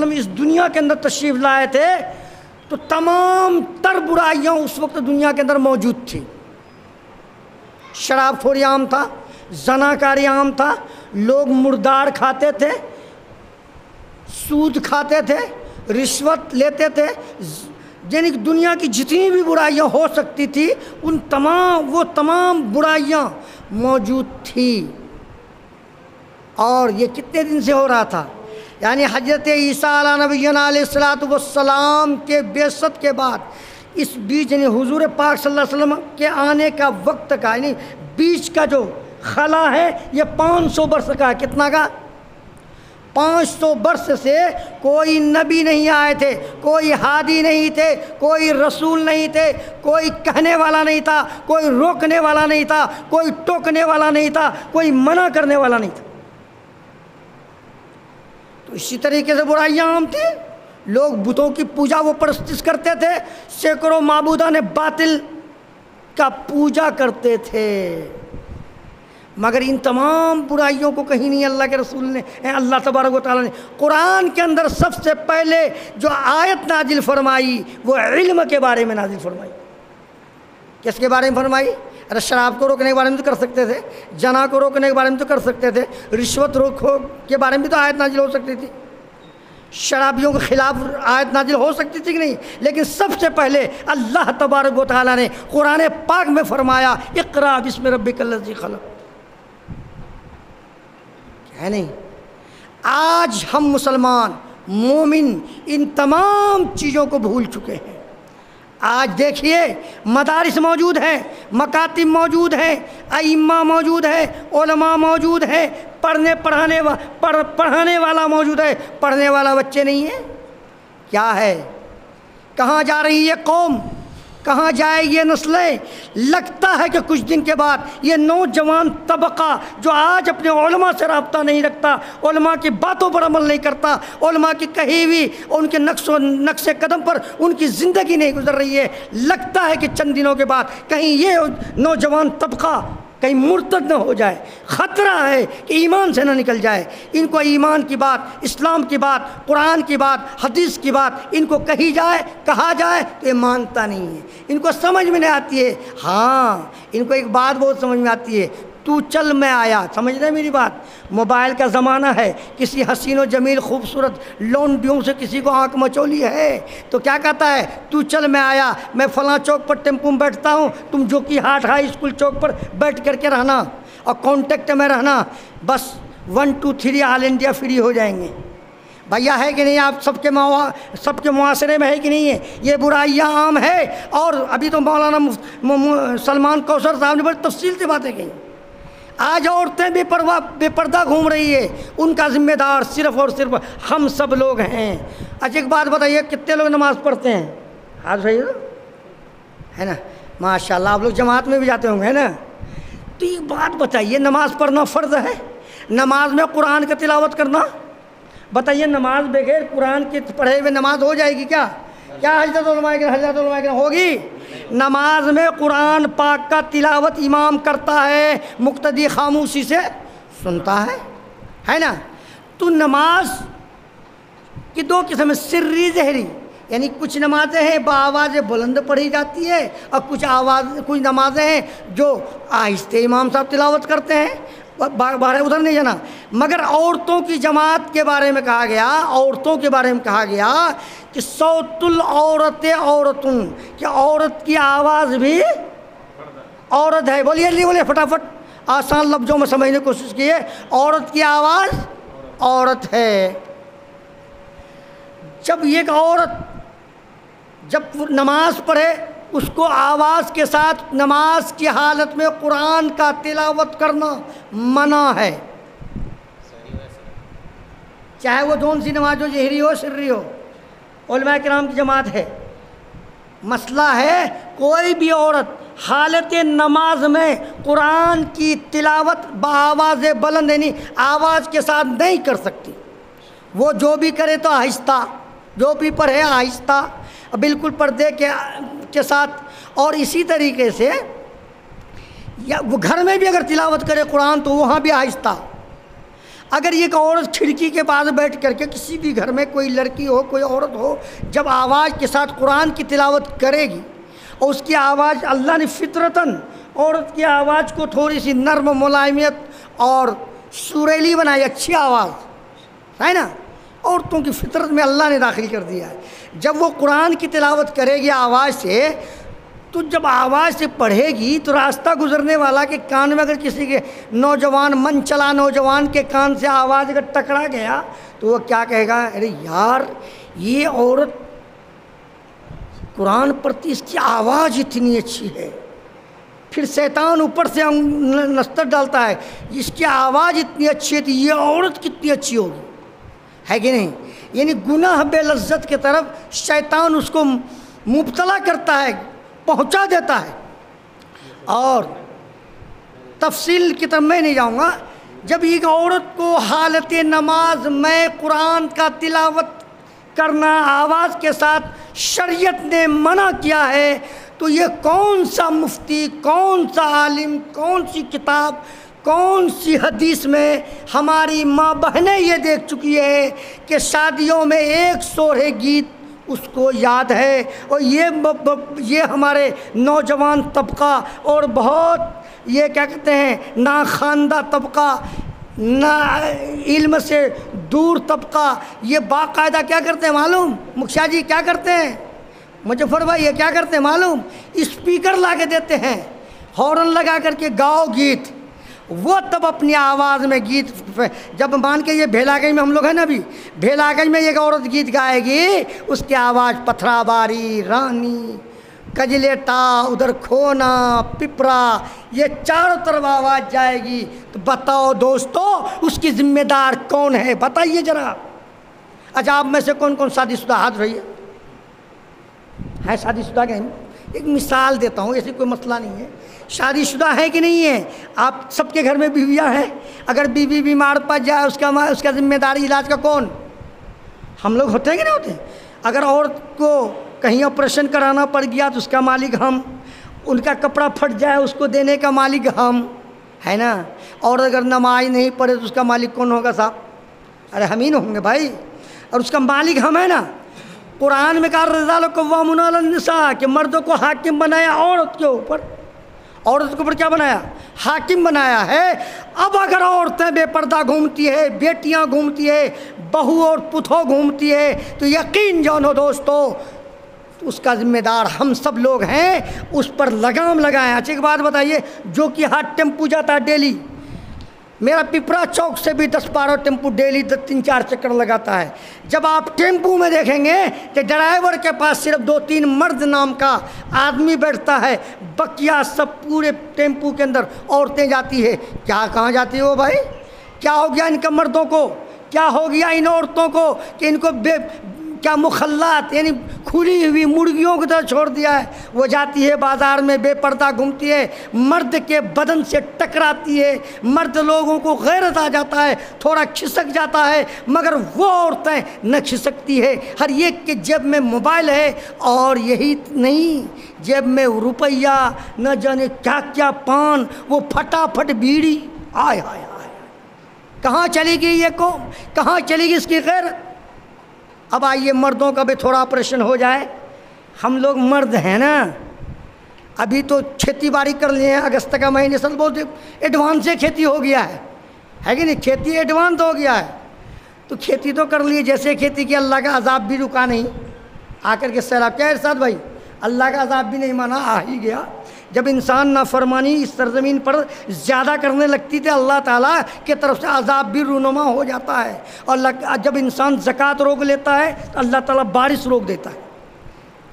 वसल्लम इस दुनिया के अंदर तशरीफ़ लाए थे तो तमाम तर बुराइयाँ उस वक्त दुनिया के अंदर मौजूद थी। शराबखोरी आम था, जनाकारी आम था, लोग मुर्दार खाते थे, सूद खाते थे, रिश्वत लेते थे, यानी कि दुनिया की जितनी भी बुराइयां हो सकती थी उन तमाम बुराइयां मौजूद थी। और ये कितने दिन से हो रहा था? यानी हज़रत ईसा अला नबीना अलैहिस्सलातु वस्सलाम के बेसत के बाद इस बीच यानी हुजूर पाक सल्लल्लाहु अलैहि वसल्लम के आने का वक्त का यानी बीच का जो खला है ये 500 वर्ष का है। कितना का? 500 वर्ष से कोई नबी नहीं आए थे, कोई हादी नहीं थे, कोई रसूल नहीं थे, कोई कहने वाला नहीं था, कोई रोकने वाला नहीं था, कोई टोकने वाला नहीं था, कोई मना करने वाला नहीं था। तो इसी तरीके से बुराइयां आम थी। लोग बुतों की पूजा व परस्तिश करते थे, सैकड़ों माबूदा ने बातिल का पूजा करते थे। मगर इन तमाम बुराइयों को कहीं नहीं अल्लाह के रसूल ने, अल्लाह तबारक व तआला ने कुरान के अंदर सबसे पहले जो आयत नाजिल फरमाई वो इल्म के बारे में नाजिल फरमाई। किसके बारे में फरमाई? अरे शराब को रोकने के बारे में तो कर सकते थे, जना को रोकने के बारे में तो कर सकते थे, रिश्वत रोको के बारे में भी तो आयत नाजिल हो सकती थी, शराबियों के खिलाफ आयत नाजिल हो सकती थी कि नहीं। लेकिन सबसे पहले अल्लाह तबारक व तआला ने कुरान पाक में फरमाया इक़रा बिस्मि रब्बिकल्लज़ी खलक़, है नहीं। आज हम मुसलमान मोमिन इन तमाम चीज़ों को भूल चुके हैं। आज देखिए मदारिस मौजूद हैं, मकातिब मौजूद हैं, अइम्मा मौजूद है, उलमा मौजूद है, पढ़ाने वाला मौजूद है, पढ़ने वाला बच्चे नहीं है। क्या है? कहाँ जा रही है कौम? कहाँ जाएगी ये नस्लें? लगता है कि कुछ दिन के बाद ये नौजवान तबका जो आज अपने उलमा से रब्ता नहीं रखता, उलमा की बातों पर अमल नहीं करता, उलमा की कही हुई उनके नक्शे कदम पर उनकी ज़िंदगी नहीं गुजर रही है, लगता है कि चंद दिनों के बाद कहीं ये नौजवान तबका कहीं मुर्तद न हो जाए। ख़तरा है कि ईमान से न निकल जाए। इनको ईमान की बात, इस्लाम की बात, कुरान की बात, हदीस की बात इनको कहा जाए तो ये मानता नहीं है, इनको समझ में नहीं आती है। हाँ, इनको एक बात बहुत समझ में आती है, तू चल मैं आया। समझ रहे मेरी बात? मोबाइल का ज़माना है, किसी हसीन व जमील खूबसूरत लौंडियों से किसी को आंख मचोली है तो क्या कहता है, तू चल मैं आया, मैं फ़लाँ चौक पर टेम्पो में बैठता हूँ, तुम जोकी हाट हाई स्कूल चौक पर बैठ करके रहना और कांटेक्ट में रहना, बस 1 2 3 ऑल इंडिया फ्री हो जाएंगे। भैया है कि नहीं? आप सबके मुआशरे में है कि नहीं है? ये बुराइयाँ आम है। और अभी तो मौलाना सलमान कौसर साहब ने बड़ी तफसील से बातें कही। आज औरतें बेपर्दा घूम रही है, उनका जिम्मेदार सिर्फ़ और सिर्फ हम सब लोग हैं। अच्छा एक बात बताइए, कितने लोग नमाज़ पढ़ते हैं? हाथ भाई है ना, माशाल्लाह। आप लोग जमात में भी जाते होंगे, है ना? तो एक बात बताइए, नमाज़ पढ़ना फ़र्ज़ है? नमाज में कुरान की तिलावत करना, बताइए नमाज बगैर कुरान के पढ़े हुए नमाज हो जाएगी क्या? क्या हजरत उलमा के होगी? नमाज में कुरान पाक का तिलावत इमाम करता है, मुक्तदी खामोशी से सुनता है ना? तो नमाज की दो किस्म है, सिर्री ज़हरी, यानी कुछ नमाजें हैं बाआवाज़ बुलंद पढ़ी जाती है और कुछ नमाजें हैं जो आहिस्ते इमाम साहब तिलावत करते हैं। बारे उधर नहीं जाना। मगर औरतों की जमात के बारे में कहा गया, औरतों के बारे में कहा गया कि सौतुल औरत औरतुन, कि औरत की आवाज़ भी औरत है। बोलिए नहीं बोलिए फटाफट, आसान लफ्ज़ों में समझने की कोशिश कीजिए। औरत की आवाज़ औरत है। जब एक औरत जब नमाज पढ़े उसको आवाज़ के साथ नमाज की हालत में कुरान का तिलावत करना मना है, चाहे वो कौन सी नमाज हो, जहरी हो सिर्री हो। उलमा किराम की जमात है। मसला है कोई भी औरत हालत नमाज में कुरान की तिलावत बाआवाज़ बुलंद यानी आवाज़ के साथ नहीं कर सकती। वो जो भी करे तो आहिस्ता, जो भी पढ़े आहिस्ता, बिल्कुल पर्दे के साथ। और इसी तरीके से या वो घर में भी अगर तिलावत करे कुरान तो वहाँ भी आहिस्ता। अगर एक औरत खिड़की के पास बैठ करके किसी भी घर में कोई लड़की हो कोई औरत हो, जब आवाज़ के साथ कुरान की तिलावत करेगी और उसकी आवाज़ अल्लाह ने फितरतन औरत की आवाज़ को थोड़ी सी नर्म मुलायमियत और सुरीली बनाई, अच्छी आवाज़ है ना, औरतों की फितरत में अल्लाह ने दाखिल कर दिया है। जब वो कुरान की तिलावत करेगी आवाज़ से, तो जब आवाज़ से पढ़ेगी तो रास्ता गुजरने वाला के कान में अगर किसी के नौजवान मन चला नौजवान के कान से आवाज़ अगर टकरा गया तो वो क्या कहेगा, अरे यार ये औरत कुरान पढ़ती, इसकी आवाज़ इतनी अच्छी है। फिर शैतान ऊपर से नस्तर डालता है, इसकी आवाज़ इतनी अच्छी है तो ये औरत कितनी अच्छी होगी, है कि नहीं। यानी गुनाह बेलज्जत की तरफ शैतान उसको मुब्तला करता है, पहुंचा देता है। और तफसील की तरफ मैं नहीं जाऊंगा। जब एक औरत को हालत नमाज में कुरान का तिलावत करना आवाज़ के साथ शरीयत ने मना किया है, तो ये कौन सा मुफ्ती, कौन सा आलिम, कौन सी किताब, कौन सी हदीस में हमारी माँ बहनें ये देख चुकी है कि शादियों में एक सोहे गीत उसको याद है। और ये हमारे नौजवान तबका और बहुत ये क्या कहते हैं नाखानदा तबका, ना इल्म से दूर तबका, ये बाकायदा क्या करते हैं मालूम, मुखिया जी क्या करते हैं, मुजफ्फर भाई ये क्या करते हैं मालूम, स्पीकर ला के देते हैं, हॉर्न लगा करके गाओ गीत। वो तब अपनी आवाज़ में गीत, जब मान के ये भेलागंज में हम लोग हैं ना, अभी भेलागंज में एक औरत गीत गाएगी, उसकी आवाज़ पथराबारी, रानी, कजलेटा, उधर खोना, पिपरा, ये चारों तरफ आवाज़ जाएगी। तो बताओ दोस्तों उसकी जिम्मेदार कौन है, बताइए ज़रा। अच्छा आप में से कौन कौन शादीशुदा हाथ रही है शादीशुदा के? एक मिसाल देता हूँ, ऐसे कोई मसला नहीं है। शादीशुदा है कि नहीं है? आप सबके घर में बीवियाँ हैं। अगर बीवी बीमार पड़ जाए उसका जिम्मेदारी इलाज का कौन? हम लोग होते हैं कि नहीं होते? अगर औरत को कहीं ऑपरेशन कराना पड़ गया तो उसका मालिक हम, उनका कपड़ा फट जाए उसको देने का मालिक हम, है ना। और अगर नमाज नहीं पढ़े तो उसका मालिक कौन होगा साहब? अरे हम ही न होंगे भाई, और उसका मालिक हम है ना। कुरान में कहा रिजाल कव्वामुन अलन निसा, कि मर्दों को हाकिम बनाया औरत के ऊपर, औरत के ऊपर क्या बनाया? हाकिम बनाया है। अब अगर औरतें बेपर्दा घूमती है, बेटियां घूमती है, बहू और पुतों घूमती है, तो यकीन जानो दोस्तों तो उसका जिम्मेदार हम सब लोग हैं, उस पर लगाम लगाएं। अच्छी एक बात बताइए, जो कि हाथ टेम्पू जाता है डेली, मेरा पिपरा चौक से भी 10-12 टेम्पू डेली 3-4 चक्कर लगाता है। जब आप टेम्पू में देखेंगे कि ड्राइवर के पास सिर्फ 2-3 मर्द नाम का आदमी बैठता है, बकिया सब पूरे टेम्पू के अंदर औरतें जाती है। क्या कहाँ जाती है वो भाई? क्या हो गया इनके मर्दों को, क्या हो गया इन औरतों को कि इनको क्या मुखल्लात यानी खुली हुई मुर्गियों की तरह छोड़ दिया है। वो जाती है बाज़ार में बेपर्दा घूमती है, मर्द के बदन से टकराती है, मर्द लोगों को गैरत आ जाता है, थोड़ा खिसक जाता है, मगर वो औरतें न खिसकती है। हर एक के जेब में मोबाइल है, और यही नहीं जेब में रुपया, न जाने क्या क्या पान, वो फटाफट बीड़ी। आय हाय हाय, कहाँ चली गई ये कौम, कहाँ चली गई इसकी गैरत? अब आइए मर्दों का भी थोड़ा ऑपरेशन हो जाए। हम लोग मर्द हैं ना, अभी तो खेती बाड़ी कर लिए हैं, अगस्त का महीने सब बहुत एडवांस से खेती हो गया है कि नहीं? खेती एडवांस हो गया है, तो खेती तो कर लिए। जैसे खेती की, अल्लाह का अजाब भी रुका नहीं, आकर के सैलाब। क्या इरशाद भाई? अल्लाह का अजाब भी नहीं माना, आ ही गया। जब इंसान नाफरमानी इस सरजमीन पर ज़्यादा करने लगती थी, अल्लाह ताला के तरफ से अजाब भी रूनुमा हो जाता है। और जब इंसान ज़कात रोक लेता है तो अल्लाह ताला बारिश रोक देता है।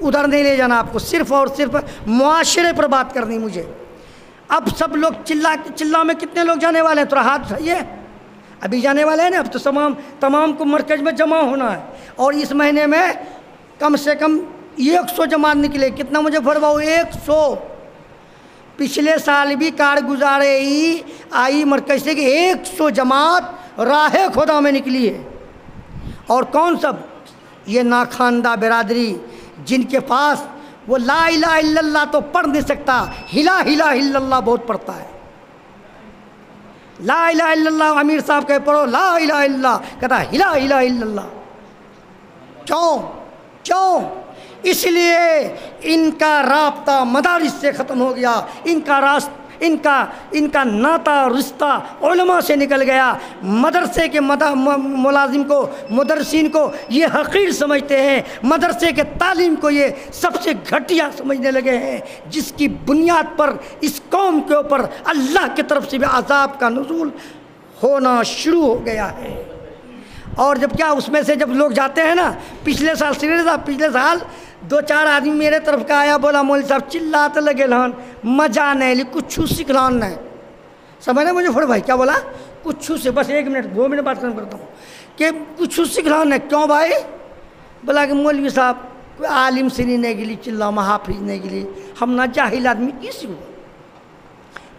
उधर नहीं ले जाना आपको, सिर्फ़ और सिर्फ मुआशरे पर बात करनी मुझे। अब सब लोग चिल्ला में कितने लोग जाने वाले हैं? थोड़ा हाथ उठाइए। अभी जाने वाले हैं ना, अब तो तमाम को मरकज़ में जमा होना है। और इस महीने में कम से कम 100 जमात निकले। कितना मुझे भरवाओ? 100। पिछले साल भी कारगुजारे ही आई मरकज़ से कि 100 जमात राह खुदा में निकली है। और कौन सब? ये नाखानदा बिरादरी, जिनके पास वो ला इलाहा इल्लल्लाह तो पढ़ नहीं सकता, हिला हिला इल्लल्लाह बहुत पढ़ता है। ला इलाहा इल्लल्लाह, अमीर साहब कहे पढ़ो ला इलाहा इल्लल्लाह, कहता हिला इलाहा इल्लल्लाह। क्यों क्यों? इसलिए इनका राब्ता मदारिस से ख़त्म हो गया, इनका नाता रिश्ता उलमा से निकल गया। मदरसे के मुलाजिम को, मुदरसिन को ये हक़ीर समझते हैं, मदरसे के तालीम को ये सबसे घटिया समझने लगे हैं, जिसकी बुनियाद पर इस कौम के ऊपर अल्लाह की तरफ से भी अज़ाब का नुज़ूल होना शुरू हो गया है। और जब क्या उसमें से जब लोग जाते हैं ना, पिछले साल सीरियस साहब, पिछले साल 2-4 आदमी मेरे तरफ का आया, बोला मौलवी साहब चिल्लाते लगे लहन, मजा नहीं ली, कुछ सीख लान नहीं। समझ रहे मुझे फड़ भाई क्या बोला? कुछ से, बस 1 मिनट 2 मिनट बात करता हूँ कि कुछ सीख लान नहीं। क्यों भाई? बोला कि मौलवी साहब कोई आलिम से नहीं गिली, चिल्ला हाफिज नहीं गिली, हम ना जाहिल आदमी की सीखो,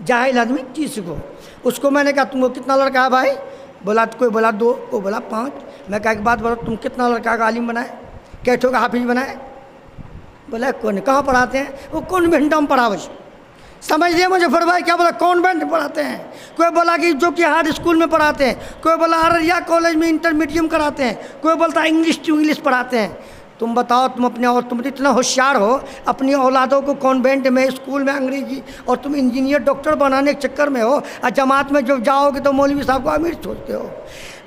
जाहिल आदमी की सीखो। उसको मैंने कहा तुमको कितना लड़का है भाई? बोला कोई बोला 2, कोई बोला 5। मैं कहा एक बात बोलो, तुम कितना लड़का का आलिम बनाए, कैठो का हाफिज बनाए? बोला कौन, कहाँ पढ़ाते हैं? वो कॉन्वेंट में पढ़ा। बस समझ लिया मुझे फर भाई क्या बोला? कॉन्वेंट पढ़ाते हैं। कोई बोला कि जो कि हार्ड स्कूल में पढ़ाते हैं, कोई बोला अररिया कॉलेज में इंटरमीडियम कराते हैं, कोई बोलता इंग्लिश टू इंग्लिश पढ़ाते हैं। तुम बताओ, तुम अपने और तुम इतना होशियार हो, अपनी औलादों को कॉन्वेंट में स्कूल में अंग्रेजी, और तुम इंजीनियर डॉक्टर बनाने के चक्कर में हो, और जमात में जब जाओगे तो मौलवी साहब को अमीर सोचते हो।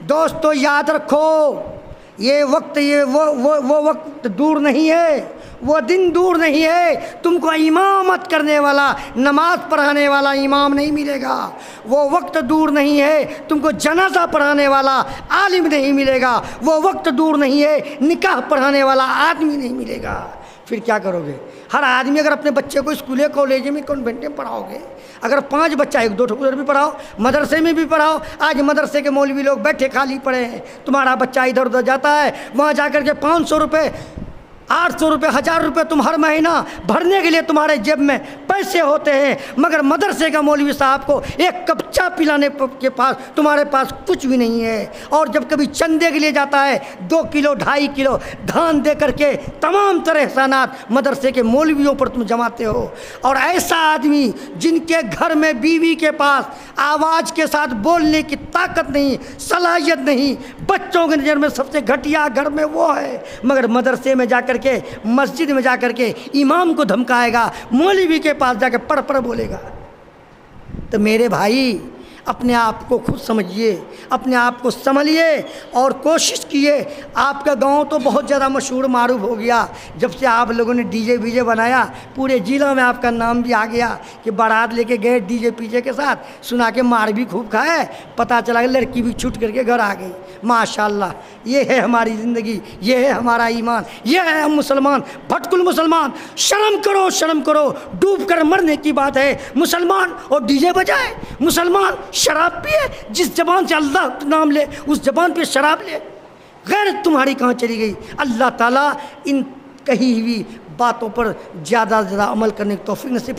दोस्तों याद रखो, ये वक्त, ये वो वक्त दूर नहीं है, वो दिन दूर नहीं है, तुमको इमामत करने वाला, नमाज पढ़ाने वाला इमाम नहीं मिलेगा। वो वक्त दूर नहीं है, तुमको जनाजा पढ़ाने वाला आलिम नहीं मिलेगा। वो वक्त दूर नहीं है, निकाह पढ़ाने वाला आदमी नहीं मिलेगा। फिर क्या करोगे? हर आदमी अगर अपने बच्चे को स्कूल कॉलेज में कॉन्वेंट में पढ़ाओगे, अगर 5 बच्चा 1-2 उधर भी पढ़ाओ, मदरसे में भी पढ़ाओ। आज मदरसे के मौलवी लोग बैठे खाली पड़े हैं, तुम्हारा बच्चा इधर उधर जाता है, वहाँ जाकर के 500 रुपये, 800 रुपये, 1000 रुपये तुम हर महीना भरने के लिए तुम्हारे जेब में पैसे होते हैं, मगर मदरसे का मौलवी साहब को एक कप चाय पिलाने के पास तुम्हारे पास कुछ भी नहीं है। और जब कभी चंदे के लिए जाता है, 2 किलो 2.5 किलो धान दे करके तमाम तरह एहसानात मदरसे के मौलवियों पर तुम जमाते हो। और ऐसा आदमी जिनके घर में बीवी के पास आवाज़ के साथ बोलने की ताकत नहीं, सलाहियत नहीं, बच्चों की नज़र में सबसे घटिया घर में वो है, मगर मदरसे में जाकर के, मस्जिद में जाकर के इमाम को धमकाएगा, मौलवी के पास जाकर पढ़ बोलेगा। तो मेरे भाई अपने आप को खुद समझिए, अपने आप को संभलिए और कोशिश कीजिए। आपका गांव तो बहुत ज़्यादा मशहूर मारूफ हो गया, जब से आप लोगों ने डीजे वीजे बनाया, पूरे ज़िला में आपका नाम भी आ गया कि बारात लेके गए डीजे पीजे के साथ, सुना के मार भी खूब खाए, पता चला कि लड़की भी छूट करके घर आ गई। माशाल्लाह, ये है हमारी ज़िंदगी, ये है हमारा ईमान, ये है हम मुसलमान, भटकुल मुसलमान। शर्म करो, शर्म करो, डूब कर मरने की बात है। मुसलमान और डीजे बजाए, मुसलमान शराब पिए, जिस जबान से अल्लाह नाम ले उस जबान पे शराब ले, गैरत तुम्हारी कहाँ चली गई? अल्लाह ताला इन कही हुई बातों पर ज़्यादा से ज़्यादा अमल करने की तौफीक नसीब